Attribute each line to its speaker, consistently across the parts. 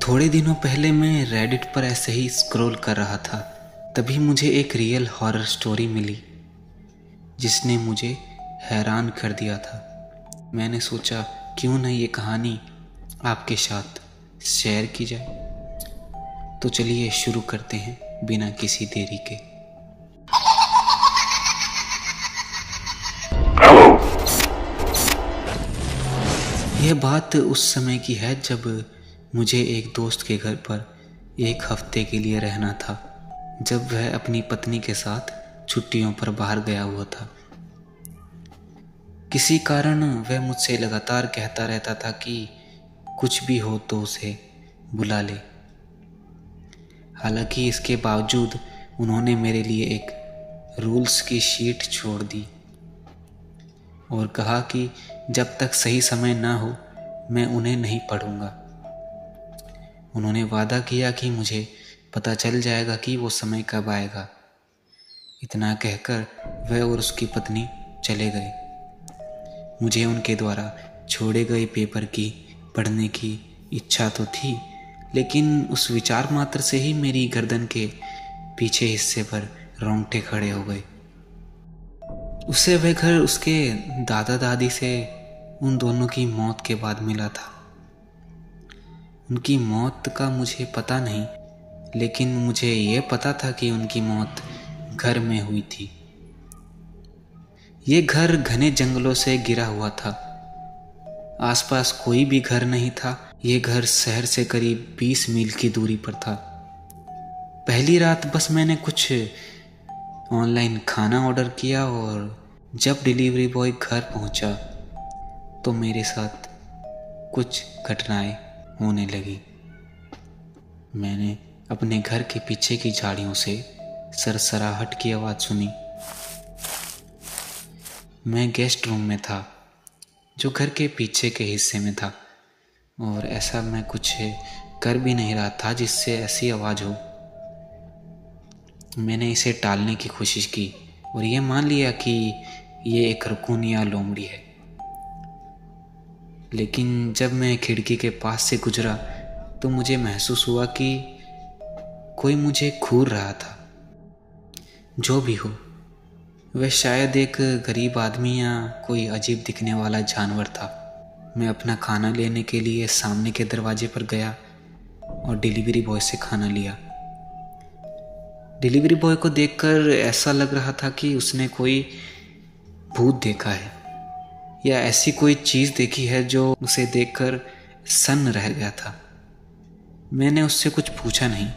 Speaker 1: थोड़े दिनों पहले मैं रेडिट पर ऐसे ही स्क्रॉल कर रहा था, तभी मुझे एक रियल हॉरर स्टोरी मिली जिसने मुझे हैरान कर दिया था। मैंने सोचा क्यों न ये कहानी आपके साथ शेयर की जाए। तो चलिए शुरू करते हैं बिना किसी देरी के। यह बात उस समय की है जब मुझे एक दोस्त के घर पर एक हफ्ते के लिए रहना था, जब वह अपनी पत्नी के साथ छुट्टियों पर बाहर गया हुआ था। किसी कारण वह मुझसे लगातार कहता रहता था कि कुछ भी हो तो उसे बुला ले। हालांकि इसके बावजूद उन्होंने मेरे लिए एक रूल्स की शीट छोड़ दी और कहा कि जब तक सही समय ना हो मैं उन्हें नहीं पढ़ूंगा। उन्होंने वादा किया कि मुझे पता चल जाएगा कि वो समय कब आएगा। इतना कहकर वह और उसकी पत्नी चले गए। मुझे उनके द्वारा छोड़े गए पेपर की पढ़ने की इच्छा तो थी, लेकिन उस विचार मात्र से ही मेरी गर्दन के पीछे हिस्से पर रोंगटे खड़े हो गए। उसे वह घर उसके दादा दादी से उन दोनों की मौत के बाद मिला था। उनकी मौत का मुझे पता नहीं, लेकिन मुझे ये पता था कि उनकी मौत घर में हुई थी। ये घर घने जंगलों से घिरा हुआ था। आसपास कोई भी घर नहीं था। ये घर शहर से करीब 20 मील की दूरी पर था। पहली रात बस मैंने कुछ ऑनलाइन खाना ऑर्डर किया और जब डिलीवरी बॉय घर पहुंचा तो मेरे साथ कुछ घटनाएं होने लगी। मैंने अपने घर के पीछे की झाड़ियों से सरसराहट की आवाज़ सुनी। मैं गेस्ट रूम में था जो घर के पीछे के हिस्से में था, और ऐसा मैं कुछ कर भी नहीं रहा था जिससे ऐसी आवाज़ हो। मैंने इसे टालने की कोशिश की और ये मान लिया कि ये एक रकून या लोमड़ी है। लेकिन जब मैं खिड़की के पास से गुजरा तो मुझे महसूस हुआ कि कोई मुझे घूर रहा था। जो भी हो, वह शायद एक गरीब आदमी या कोई अजीब दिखने वाला जानवर था। मैं अपना खाना लेने के लिए सामने के दरवाजे पर गया और डिलीवरी बॉय से खाना लिया। डिलीवरी बॉय को देखकर ऐसा लग रहा था कि उसने कोई भूत देखा है या ऐसी कोई चीज़ देखी है जो उसे देखकर सन्न रह गया था। मैंने उससे कुछ पूछा नहीं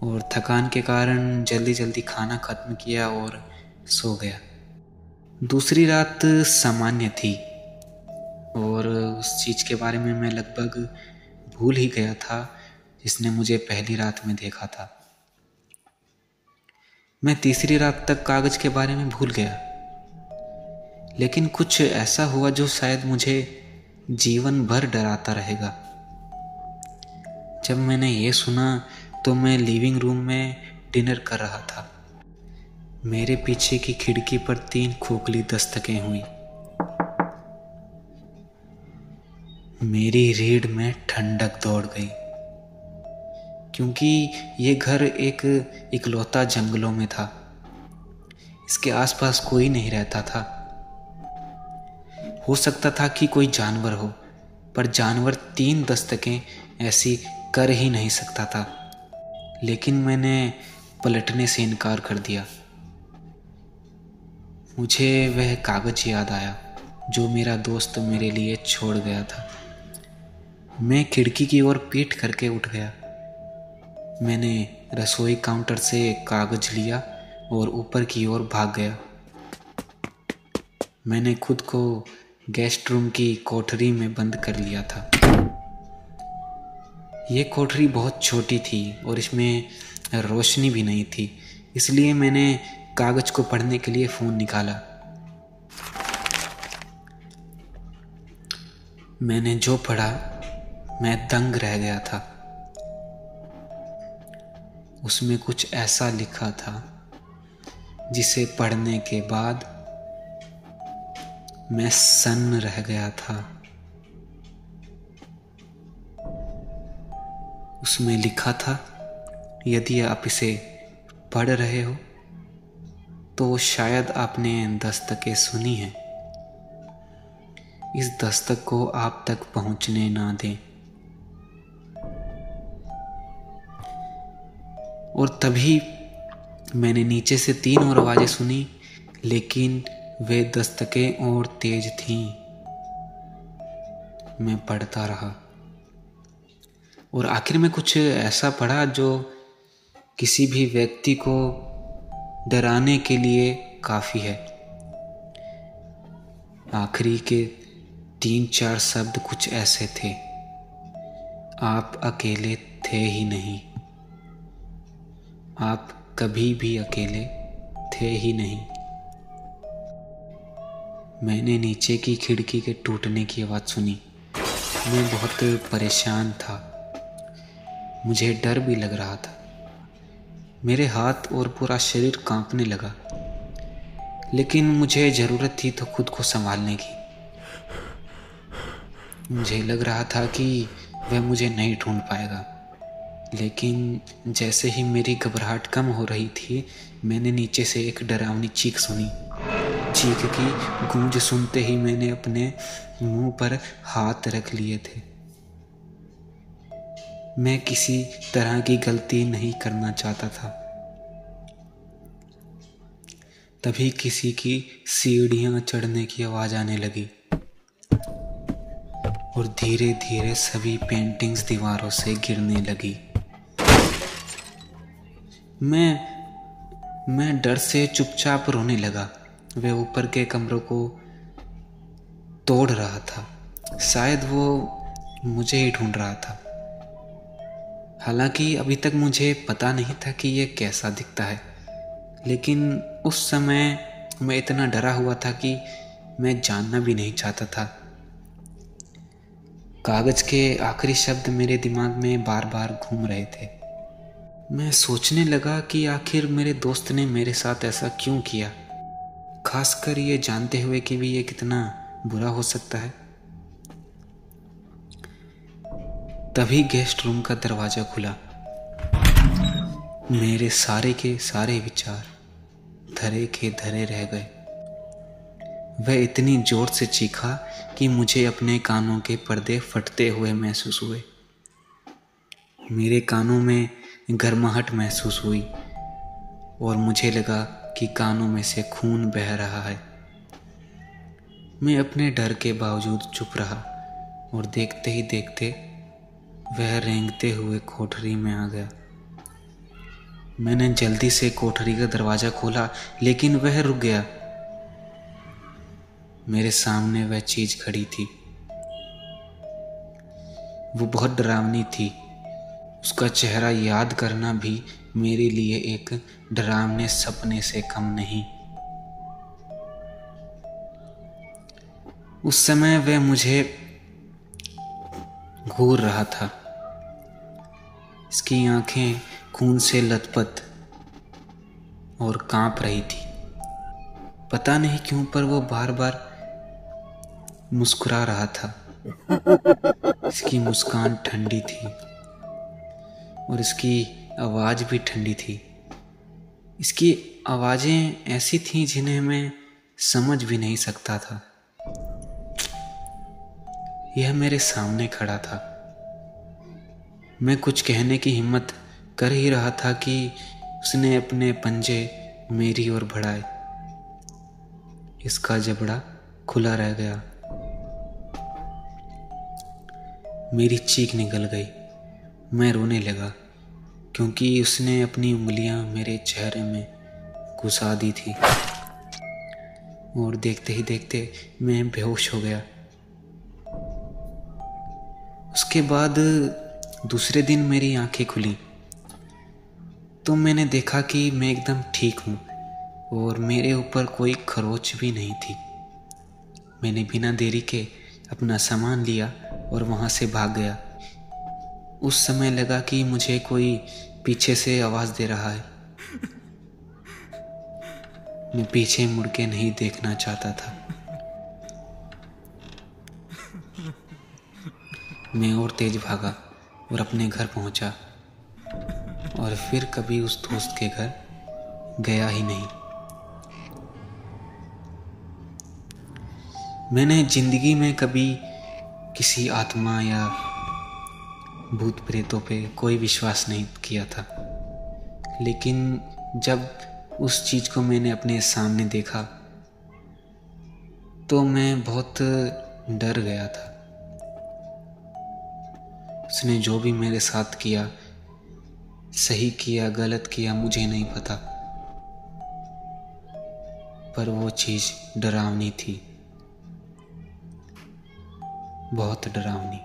Speaker 1: और थकान के कारण जल्दी जल्दी खाना खत्म किया और सो गया। दूसरी रात सामान्य थी और उस चीज़ के बारे में मैं लगभग भूल ही गया था जिसने मुझे पहली रात में देखा था। मैं तीसरी रात तक कागज के बारे में भूल गया, लेकिन कुछ ऐसा हुआ जो शायद मुझे जीवन भर डराता रहेगा। जब मैंने ये सुना तो मैं लिविंग रूम में डिनर कर रहा था। मेरे पीछे की खिड़की पर 3 खोखली दस्तकें हुई। मेरी रीढ़ में ठंडक दौड़ गई, क्योंकि ये घर एक इकलौता जंगलों में था। इसके आसपास कोई नहीं रहता था। हो सकता था कि कोई जानवर हो, पर जानवर 3 दस्तकें ऐसी कर ही नहीं सकता था। लेकिन मैंने पलटने से इनकार कर दिया। मुझे वह कागज याद आया जो मेरा दोस्त मेरे लिए छोड़ गया था। मैं खिड़की की ओर पीठ करके उठ गया। मैंने रसोई काउंटर से कागज लिया और ऊपर की ओर भाग गया। मैंने खुद को गेस्ट रूम की कोठरी में बंद कर लिया था। ये कोठरी बहुत छोटी थी और इसमें रोशनी भी नहीं थी, इसलिए मैंने कागज को पढ़ने के लिए फ़ोन निकाला। मैंने जो पढ़ा मैं दंग रह गया था। उसमें कुछ ऐसा लिखा था जिसे पढ़ने के बाद मैं सन्न रह गया था। उसमें लिखा था, यदि आप इसे पढ़ रहे हो तो शायद आपने दस्तकें सुनी हैं। इस दस्तक को आप तक पहुंचने ना दें। और तभी मैंने नीचे से 3 और आवाज़ें सुनी, लेकिन वे दस्तकें और तेज थीं। मैं पढ़ता रहा और आखिर में कुछ ऐसा पढ़ा जो किसी भी व्यक्ति को डराने के लिए काफ़ी है। आखिरी के 3-4 शब्द कुछ ऐसे थे, आप अकेले थे ही नहीं, आप कभी भी अकेले थे ही नहीं। मैंने नीचे की खिड़की के टूटने की आवाज़ सुनी। मैं बहुत परेशान था, मुझे डर भी लग रहा था। मेरे हाथ और पूरा शरीर कांपने लगा, लेकिन मुझे ज़रूरत थी तो खुद को संभालने की। मुझे लग रहा था कि वह मुझे नहीं ढूंढ पाएगा, लेकिन जैसे ही मेरी घबराहट कम हो रही थी, मैंने नीचे से एक डरावनी चीख सुनी। चीख की गूंज सुनते ही मैंने अपने मुंह पर हाथ रख लिए थे। मैं किसी तरह की गलती नहीं करना चाहता था। तभी किसी की सीढ़ियां चढ़ने की आवाज़ आने लगी और धीरे धीरे सभी पेंटिंग्स दीवारों से गिरने लगी। मैं डर से चुपचाप रोने लगा। वह ऊपर के कमरों को तोड़ रहा था। शायद वो मुझे ही ढूंढ रहा था। हालांकि अभी तक मुझे पता नहीं था कि यह कैसा दिखता है, लेकिन उस समय मैं इतना डरा हुआ था कि मैं जानना भी नहीं चाहता था। कागज के आखिरी शब्द मेरे दिमाग में बार बार घूम रहे थे। मैं सोचने लगा कि आखिर मेरे दोस्त ने मेरे साथ ऐसा क्यों किया, खासकर ये जानते हुए कि भी ये कितना बुरा हो सकता है। तभी गेस्ट रूम का दरवाजा खुला। मेरे सारे के सारे विचार धरे के धरे रह गए। वह इतनी जोर से चीखा कि मुझे अपने कानों के पर्दे फटते हुए महसूस हुए। मेरे कानों में गर्माहट महसूस हुई और मुझे लगा कि कानों में से खून बह रहा है। मैं अपने डर के बावजूद चुप रहा और देखते ही देखते वह रेंगते हुए कोठरी में आ गया। मैंने जल्दी से कोठरी का दरवाज़ा खोला, लेकिन वह रुक गया। मेरे सामने वह चीज़ खड़ी थी। वो बहुत डरावनी थी। उसका चेहरा याद करना भी मेरे लिए एक डरावने सपने से कम नहीं। उस समय वह मुझे घूर रहा था। इसकी आंखें खून से लथपथ और कांप रही थी। पता नहीं क्यों, पर वो बार बार मुस्कुरा रहा था। इसकी मुस्कान ठंडी थी और इसकी आवाज़ भी ठंडी थी। इसकी आवाज़ें ऐसी थीं जिन्हें मैं समझ भी नहीं सकता था। यह मेरे सामने खड़ा था। मैं कुछ कहने की हिम्मत कर ही रहा था कि उसने अपने पंजे मेरी ओर बढ़ाए। इसका जबड़ा खुला रह गया। मेरी चीख निकल गई। मैं रोने लगा क्योंकि उसने अपनी उंगलियां मेरे चेहरे में घुसा दी थी और देखते ही देखते मैं बेहोश हो गया। उसके बाद दूसरे दिन मेरी आंखें खुली तो मैंने देखा कि मैं एकदम ठीक हूँ और मेरे ऊपर कोई खरोच भी नहीं थी। मैंने बिना देरी के अपना सामान लिया और वहाँ से भाग गया। उस समय लगा कि मुझे कोई पीछे से आवाज़ दे रहा है। मैं पीछे मुड़ के नहीं देखना चाहता था। मैं और तेज भागा और अपने घर पहुंचा और फिर कभी उस दोस्त के घर गया ही नहीं। मैंने जिंदगी में कभी किसी आत्मा या भूत प्रेतों पे कोई विश्वास नहीं किया था, लेकिन जब उस चीज़ को मैंने अपने सामने देखा तो मैं बहुत डर गया था। उसने जो भी मेरे साथ किया, सही किया गलत किया मुझे नहीं पता, पर वो चीज़ डरावनी थी, बहुत डरावनी।